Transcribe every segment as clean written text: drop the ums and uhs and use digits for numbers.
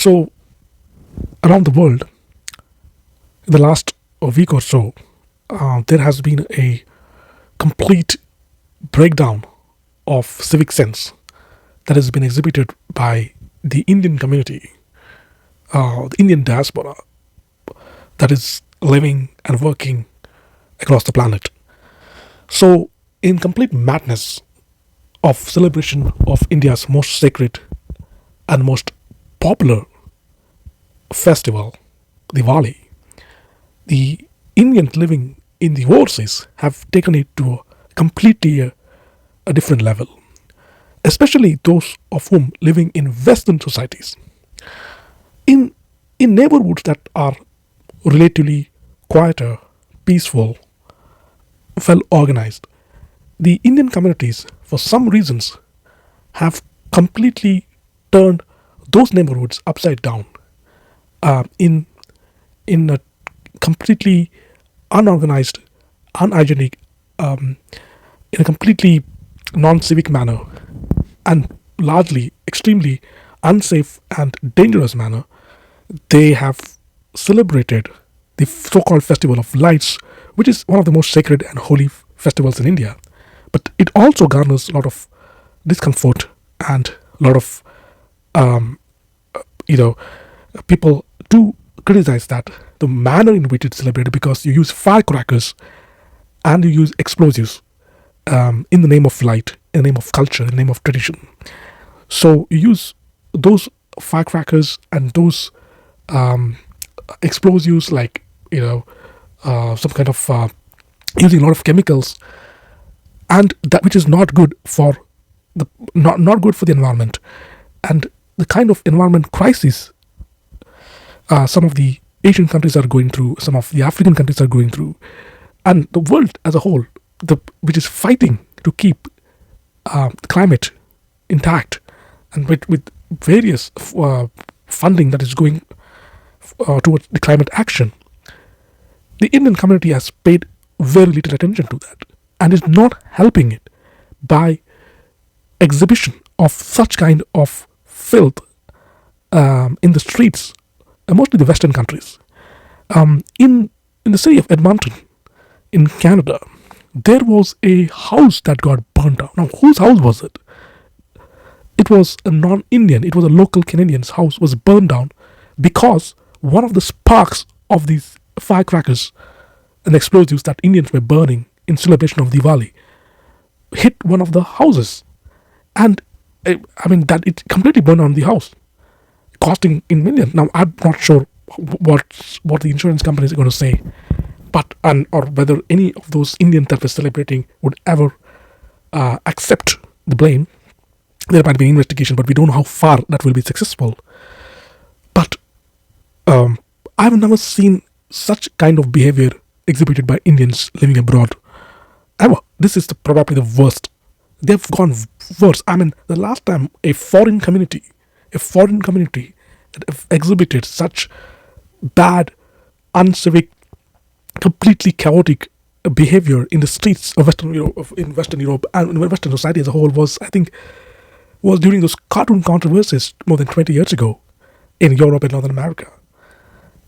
So, around the world, in the last week or so, there has been a complete breakdown of civic sense that has been exhibited by the Indian community, the Indian diaspora that is living and working across the planet. So, in complete madness of celebration of India's most sacred and most popular festival, Diwali, the Indians living in the overseas have taken it to completely a different level, especially those of whom living in Western societies. In, in neighborhoods that are relatively quieter, peaceful, well organized, the Indian communities, for some reasons, have completely turned those neighborhoods upside down in a completely unorganized, unhygienic, in a completely non-civic manner, and largely extremely unsafe and dangerous manner. They have celebrated the so-called Festival of Lights, which is one of the most sacred and holy festivals in India. But it also garners a lot of discomfort and a lot of, um, you know, people do criticize that the manner in which it's celebrated, because you use firecrackers and you use explosives in the name of light, in the name of culture, in the name of tradition. So you use those firecrackers and those explosives, like some kind of using a lot of chemicals, and that which is not good for the not good for the environment, and the kind of environment crisis some of the Asian countries are going through, some of the African countries are going through, and the world as a whole, which is fighting to keep the climate intact, and with various funding that is going towards the climate action. The Indian community has paid very little attention to that and is not helping it by exhibition of such kind of filth in the streets, mostly the Western countries. In the city of Edmonton, in Canada, there was a house that got burnt down. Now, whose house was it? It was a non-Indian. It was a local Canadian's house was burned down because one of the sparks of these firecrackers and explosives that Indians were burning in celebration of Diwali hit one of the houses, and that it completely burned down the house, costing in millions. Now I'm not sure what the insurance companies are going to say, but or whether any of those Indians that were celebrating would ever accept the blame. There might be an investigation, but we don't know how far that will be successful. But I've never seen such kind of behavior exhibited by Indians living abroad ever. This is probably the worst. They've gone worse. The last time a foreign community that exhibited such bad, uncivic, completely chaotic behavior in the streets of Western Europe and in Western society as a whole was during those cartoon controversies more than 20 years ago in Europe and Northern America.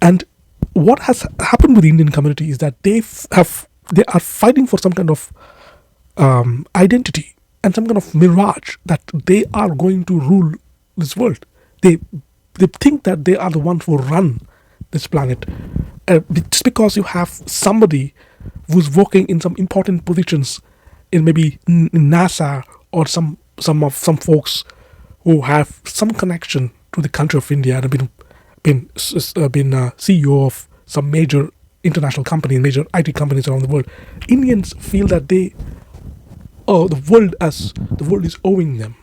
And what has happened with the Indian community is that they are fighting for some kind of identity and some kind of mirage that they are going to rule this world. They think that they are the ones who run this planet. Just because you have somebody who's working in some important positions in maybe in NASA, or some folks who have some connection to the country of India and have been CEO of some major international company, major IT companies around the world. Indians feel that the world is owing them.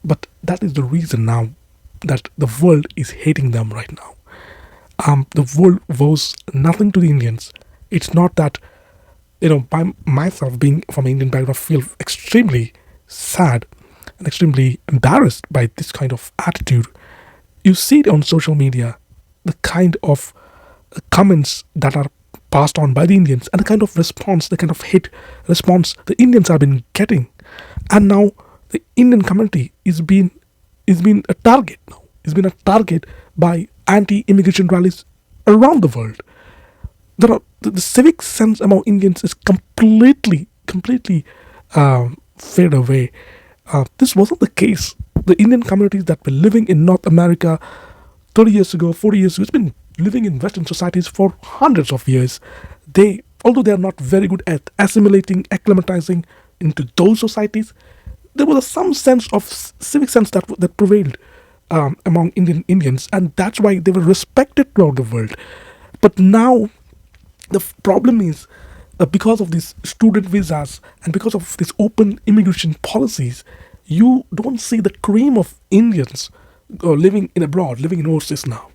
But that is the reason now that the world is hating them right now. The world owes nothing to the Indians. It's not that, by myself being from an Indian background, I feel extremely sad and extremely embarrassed by this kind of attitude. You see it on social media, the kind of comments that are passed on by the Indians, and the kind of response, the kind of hate response the Indians have been getting. And now the Indian community is being a target now. has been a target by anti-immigration rallies around the world. The civic sense among Indians is completely fade away. This wasn't the case. The Indian communities that were living in North America 30 years ago, 40 years ago, it's been living in Western societies for hundreds of years. Although they are not very good at assimilating, acclimatizing into those societies, there was some sense of civic sense that prevailed among Indians, and that's why they were respected throughout the world. But now the problem is, because of these student visas and because of these open immigration policies, you don't see the cream of Indians living in abroad, living in overseas now.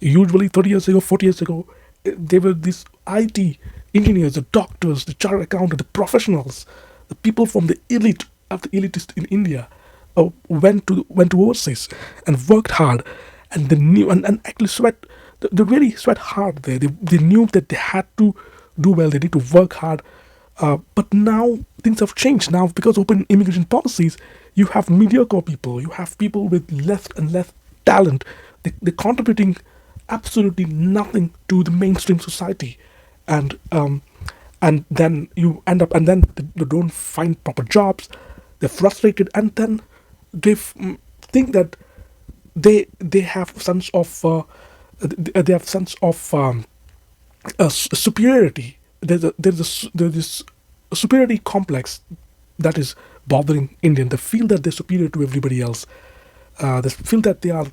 Usually, 30 years ago, 40 years ago, they were these IT engineers, the doctors, the chartered accountants, the professionals, the people from the elite of the elitist in India went to overseas and worked hard, and they knew and actually sweat. They really sweat hard there. They knew that they had to do well. They need to work hard. But now things have changed. Now, because open immigration policies, you have mediocre people. You have people with less and less talent. They're contributing absolutely nothing to the mainstream society, and then you end up, and then they don't find proper jobs. They're frustrated, and then think that they have sense of they have sense of superiority. There's this superiority complex that is bothering Indian. They feel that they're superior to everybody else. They feel that they are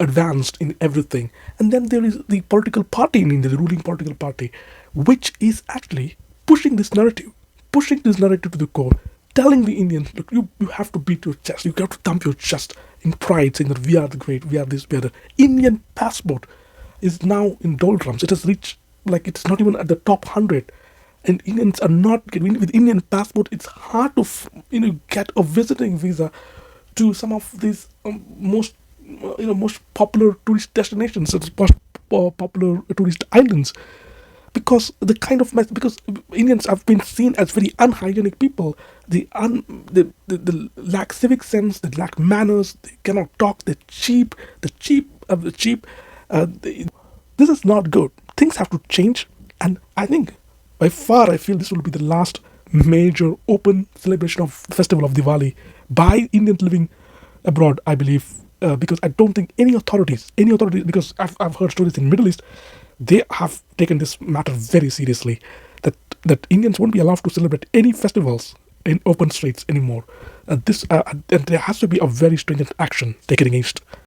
advanced in everything. And then there is the political party in India, the ruling political party, which is actually pushing this narrative to the core, telling the Indians, look, you have to beat your chest, you have to thump your chest in pride, saying that we are the great, we are this, we are the Indian passport is now in doldrums. It has reached, like, it's not even at the top 100. And Indians are not getting, with Indian passport, it's hard to get a visiting visa to some of these most popular tourist destinations, most popular tourist islands, because because Indians have been seen as very unhygienic people. They lack civic sense, they lack manners, they cannot talk, they're cheap, the cheap of the cheap. This is not good. Things have to change, and I think by far I feel this will be the last major open celebration of the festival of Diwali by Indians living abroad, I believe, because I don't think any authorities, because I've heard stories in Middle East, they have taken this matter very seriously, that Indians won't be allowed to celebrate any festivals in open streets anymore. And there has to be a very stringent action taken against